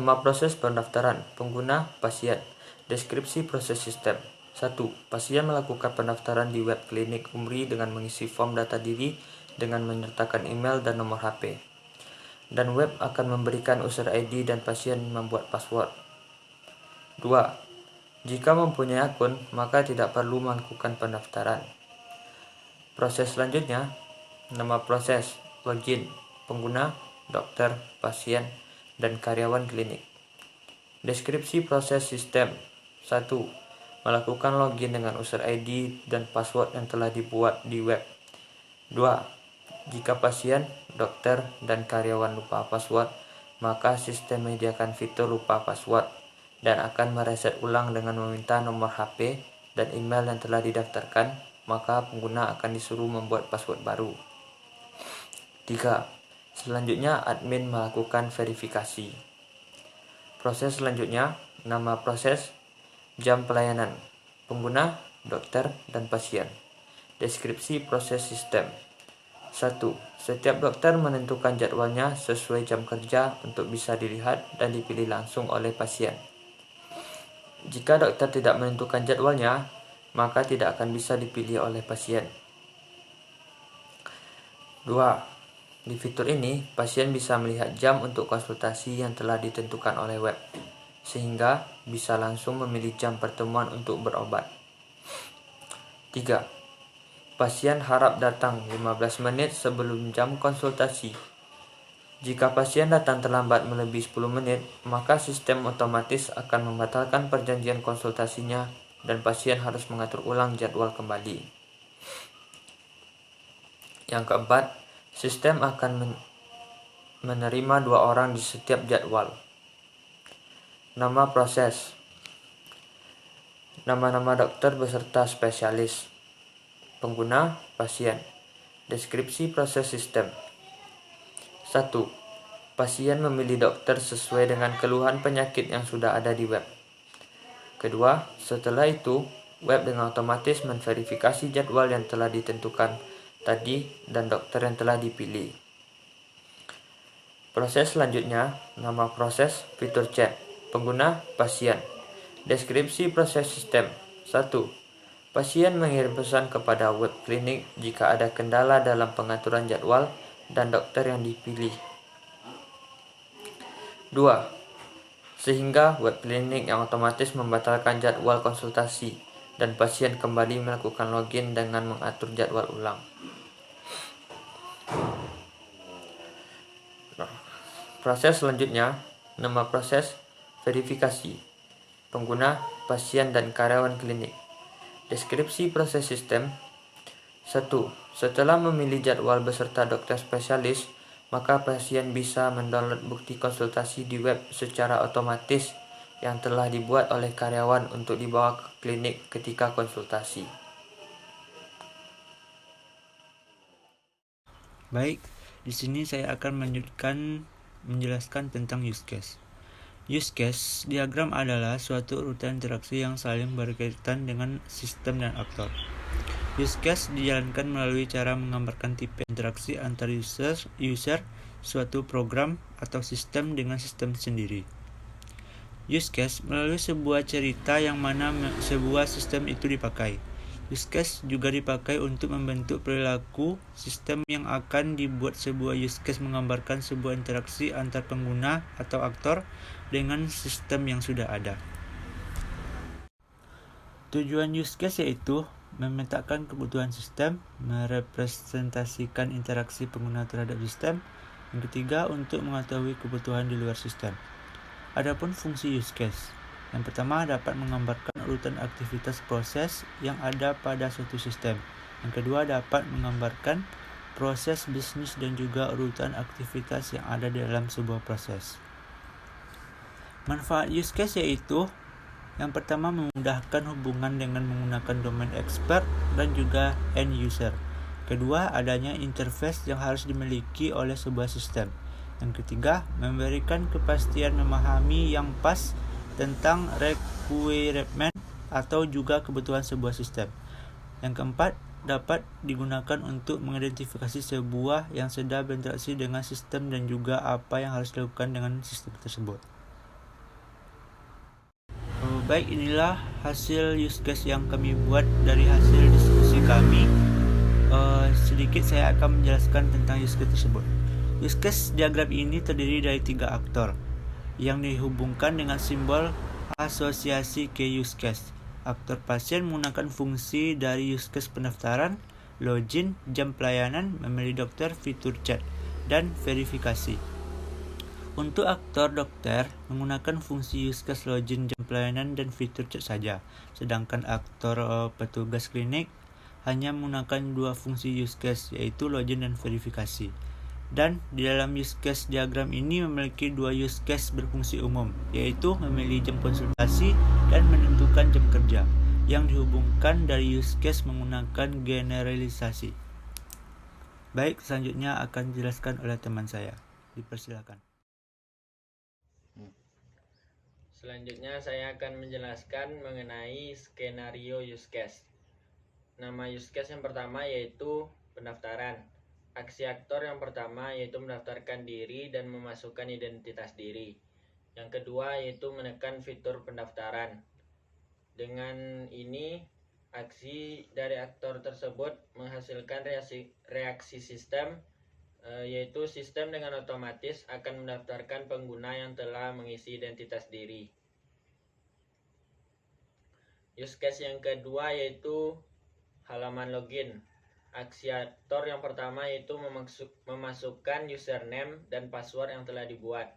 Nama proses pendaftaran, pengguna, pasien. Deskripsi proses sistem. 1. Pasien melakukan pendaftaran di web klinik Umri dengan mengisi form data diri dengan menyertakan email dan nomor HP. Dan web akan memberikan user ID dan pasien membuat password. 2. Jika mempunyai akun, maka tidak perlu melakukan pendaftaran. Proses selanjutnya, nama proses, login, pengguna, dokter, pasien, dan karyawan klinik. Deskripsi proses sistem. 1. Melakukan login dengan user ID dan password yang telah dibuat di web. 2. Jika pasien, dokter, dan karyawan lupa password, maka sistem menyediakan fitur lupa password dan akan mereset ulang dengan meminta nomor HP dan email yang telah didaftarkan, maka pengguna akan disuruh membuat password baru. 3. Selanjutnya, admin melakukan verifikasi. Proses selanjutnya, nama proses, jam pelayanan, pengguna, dokter, dan pasien. Deskripsi proses sistem. 1. Setiap dokter menentukan jadwalnya sesuai jam kerja untuk bisa dilihat dan dipilih langsung oleh pasien. Jika dokter tidak menentukan jadwalnya, maka tidak akan bisa dipilih oleh pasien. 2. Di fitur ini, pasien bisa melihat jam untuk konsultasi yang telah ditentukan oleh web, sehingga bisa langsung memilih jam pertemuan untuk berobat. 3. Pasien harap datang 15 menit sebelum jam konsultasi. Jika pasien datang terlambat melebihi 10 menit, maka sistem otomatis akan membatalkan perjanjian konsultasinya dan pasien harus mengatur ulang jadwal kembali. Yang keempat, sistem akan menerima 2 orang di setiap jadwal. Nama proses. Nama-nama dokter beserta spesialis. Pengguna, pasien. Deskripsi proses sistem. 1. Pasien memilih dokter sesuai dengan keluhan penyakit yang sudah ada di web. Kedua, setelah itu, web dengan otomatis memverifikasi jadwal yang telah ditentukan tadi dan dokter yang telah dipilih. Proses selanjutnya, nama proses, fitur chat, pengguna, pasien. Deskripsi proses sistem. 1. Pasien mengirim pesan kepada web klinik jika ada kendala dalam pengaturan jadwal dan dokter yang dipilih. 2. Sehingga web klinik yang otomatis membatalkan jadwal konsultasi dan pasien kembali melakukan login dengan mengatur jadwal ulang. Proses selanjutnya, nama proses, verifikasi, pengguna, pasien, dan karyawan klinik. Deskripsi proses sistem. 1. Setelah memilih jadwal beserta dokter spesialis, maka pasien bisa mendownload bukti konsultasi di web secara otomatis yang telah dibuat oleh karyawan untuk dibawa ke klinik ketika konsultasi. Baik, di sini saya akan menjelaskan tentang use case. Use case diagram adalah suatu urutan interaksi yang saling berkaitan dengan sistem dan aktor. Use case dijalankan melalui cara menggambarkan tipe interaksi antar user, suatu program atau sistem dengan sistem sendiri. Use case melalui sebuah cerita yang mana sebuah sistem itu dipakai. Use case juga dipakai untuk membentuk perilaku sistem yang akan dibuat. Sebuah use case menggambarkan sebuah interaksi antar pengguna atau aktor dengan sistem yang sudah ada. Tujuan use case yaitu memetakan kebutuhan sistem, merepresentasikan interaksi pengguna terhadap sistem. Yang ketiga, untuk mengetahui kebutuhan di luar sistem. Adapun fungsi use case. Yang pertama, dapat menggambarkan urutan aktivitas proses yang ada pada suatu sistem. Yang kedua, dapat menggambarkan proses bisnis dan juga urutan aktivitas yang ada di dalam sebuah proses. Manfaat use case yaitu yang pertama, memudahkan hubungan dengan menggunakan domain expert dan juga end user. Kedua, adanya interface yang harus dimiliki oleh sebuah sistem. Yang ketiga, memberikan kepastian memahami yang pas tentang requirement atau juga kebutuhan sebuah sistem. Yang keempat, dapat digunakan untuk mengidentifikasi sebuah yang sedang berinteraksi dengan sistem dan juga apa yang harus dilakukan dengan sistem tersebut. Baik, inilah hasil use case yang kami buat dari hasil diskusi kami. Sedikit saya akan menjelaskan tentang use case tersebut. Use case diagram ini terdiri dari 3 aktor yang dihubungkan dengan simbol asosiasi ke use case. Aktor pasien menggunakan fungsi dari use case pendaftaran, login, jam pelayanan, memilih dokter, fitur chat, dan verifikasi. Untuk aktor dokter menggunakan fungsi use case login, jam pelayanan, dan fitur chat saja. Sedangkan aktor petugas klinik hanya menggunakan 2 fungsi use case, yaitu login dan verifikasi. Dan di dalam use case diagram ini memiliki 2 use case berfungsi umum, yaitu memilih jam konsultasi dan menentukan jam kerja, yang dihubungkan dari use case menggunakan generalisasi. Baik, selanjutnya akan dijelaskan oleh teman saya. Dipersilakan. Selanjutnya saya akan menjelaskan mengenai skenario use case. Nama use case yang pertama yaitu pendaftaran. Aksi aktor yang pertama yaitu mendaftarkan diri dan memasukkan identitas diri. Yang kedua yaitu menekan fitur pendaftaran. Dengan ini, aksi dari aktor tersebut menghasilkan reaksi sistem, yaitu sistem dengan otomatis akan mendaftarkan pengguna yang telah mengisi identitas diri. Use case yang kedua yaitu halaman login. Aksi aktor yang pertama yaitu memasukkan username dan password yang telah dibuat.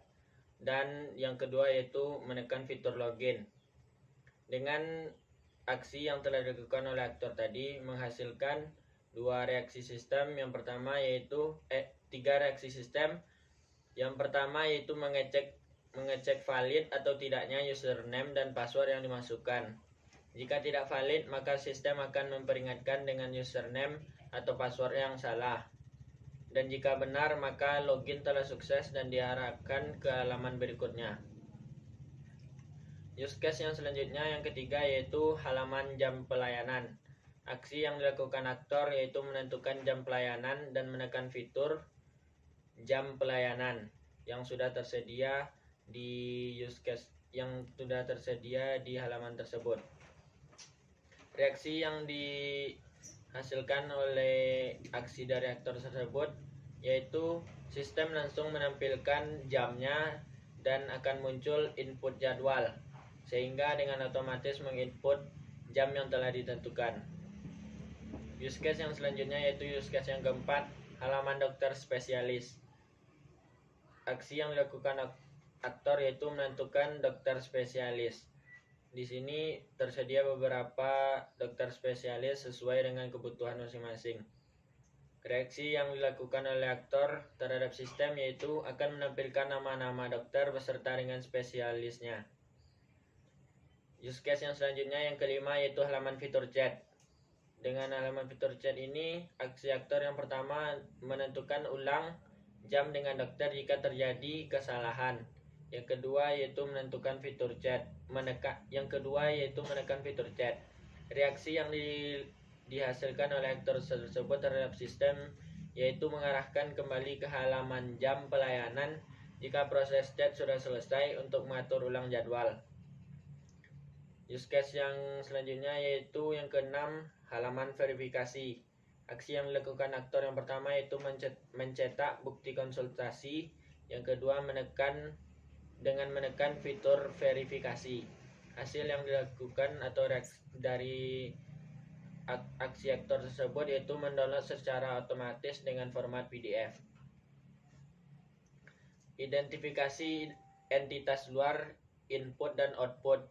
Dan yang kedua yaitu menekan fitur login. Dengan aksi yang telah dilakukan oleh aktor tadi menghasilkan 2 reaksi sistem. Yang pertama yaitu 3 reaksi sistem. Yang pertama yaitu mengecek valid atau tidaknya username dan password yang dimasukkan. Jika tidak valid, maka sistem akan memperingatkan dengan username atau password yang salah. Dan jika benar, maka login telah sukses dan diarahkan ke halaman berikutnya. Use case yang selanjutnya yang ketiga yaitu halaman jam pelayanan. Aksi yang dilakukan aktor yaitu menentukan jam pelayanan dan menekan fitur jam pelayanan yang sudah tersedia di use case di halaman tersebut. Reaksi yang dihasilkan oleh aksi dari aktor tersebut yaitu sistem langsung menampilkan jamnya dan akan muncul input jadwal, sehingga dengan otomatis menginput jam yang telah ditentukan. Use case yang selanjutnya yaitu use case yang keempat, halaman dokter spesialis. Aksi yang dilakukan aktor yaitu menentukan dokter spesialis. Di sini tersedia beberapa dokter spesialis sesuai dengan kebutuhan masing-masing. Reaksi yang dilakukan oleh aktor terhadap sistem yaitu akan menampilkan nama-nama dokter beserta dengan spesialisnya. Use case yang selanjutnya yang kelima yaitu halaman fitur chat. Dengan halaman fitur chat ini, aksi aktor yang pertama menentukan ulang jam dengan dokter jika terjadi kesalahan. Yang kedua yaitu menentukan fitur chat. Menekan fitur chat. Reaksi yang dihasilkan oleh aktor tersebut terhadap sistem yaitu mengarahkan kembali ke halaman jam pelayanan jika proses chat sudah selesai untuk mengatur ulang jadwal. Use case yang selanjutnya yaitu yang keenam, halaman verifikasi. Aksi yang dilakukan aktor yang pertama yaitu mencetak bukti konsultasi. Yang kedua menekan fitur verifikasi. Hasil yang dilakukan atau dari aksi aktor tersebut yaitu mendownload secara otomatis dengan format PDF. Identifikasi entitas luar, input dan output.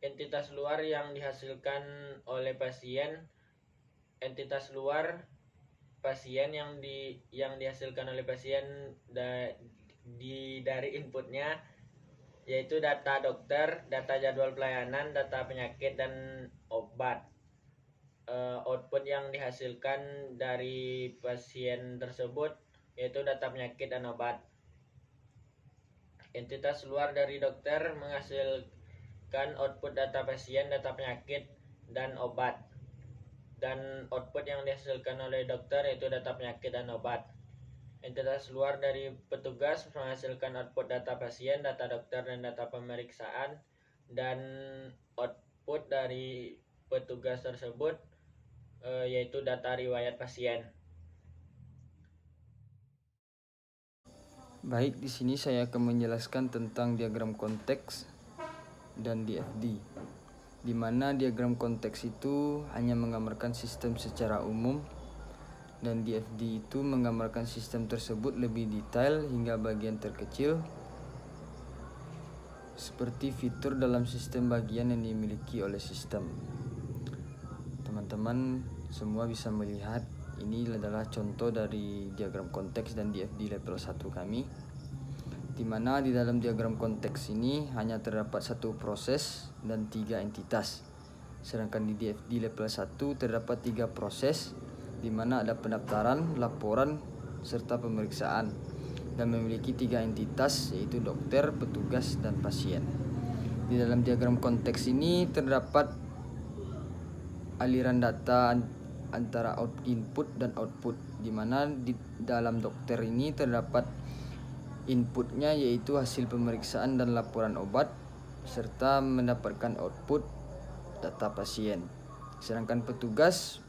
Entitas luar yang dihasilkan oleh pasien. Entitas luar pasien yang dihasilkan oleh pasien dari inputnya yaitu data dokter, data jadwal pelayanan, data penyakit dan obat. Output yang dihasilkan dari pasien tersebut yaitu data penyakit dan obat. Entitas luar dari dokter menghasilkan output data pasien, data penyakit dan obat. Dan output yang dihasilkan oleh dokter yaitu data penyakit dan obat. Entitas luar dari petugas menghasilkan output data pasien, data dokter dan data pemeriksaan. dan output dari petugas tersebut yaitu data riwayat pasien. Baik, di sini saya akan menjelaskan tentang diagram konteks dan DFD. Di mana diagram konteks itu hanya menggambarkan sistem secara umum dan DFD itu menggambarkan sistem tersebut lebih detail hingga bagian terkecil seperti fitur dalam sistem bagian yang dimiliki oleh sistem. Teman-teman semua bisa melihat ini adalah contoh dari diagram konteks dan DFD level 1 kami, di mana di dalam diagram konteks ini hanya terdapat satu proses dan 3 entitas. Sedangkan di DFD level 1 terdapat 3 proses, di mana ada pendaftaran, laporan, serta pemeriksaan, dan memiliki 3 entitas yaitu dokter, petugas, dan pasien. Di dalam diagram konteks ini terdapat aliran data antara input dan output, di mana di dalam dokter ini terdapat inputnya yaitu hasil pemeriksaan dan laporan obat, serta mendapatkan output data pasien. Sedangkan petugas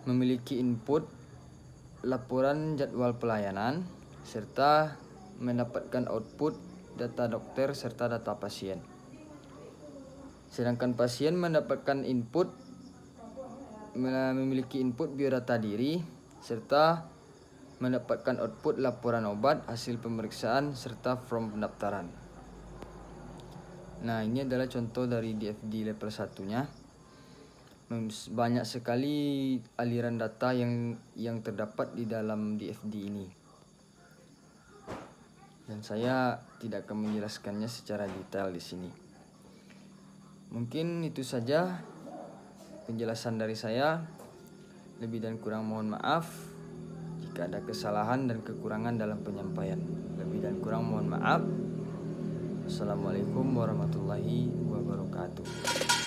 memiliki input laporan jadwal pelayanan, serta mendapatkan output data dokter serta data pasien. Sedangkan pasien mendapatkan input, memiliki input biodata diri, serta mendapatkan output laporan obat, hasil pemeriksaan, serta form pendaftaran. Nah, ini adalah contoh dari DFD level 1-nya. Banyak sekali aliran data yang terdapat di dalam DFD ini. Dan saya tidak akan menjelaskannya secara detail di sini. Mungkin itu saja penjelasan dari saya. Lebih dan kurang mohon maaf jika ada kesalahan dan kekurangan dalam penyampaian. Lebih dan kurang mohon maaf. Assalamualaikum warahmatullahi wabarakatuh.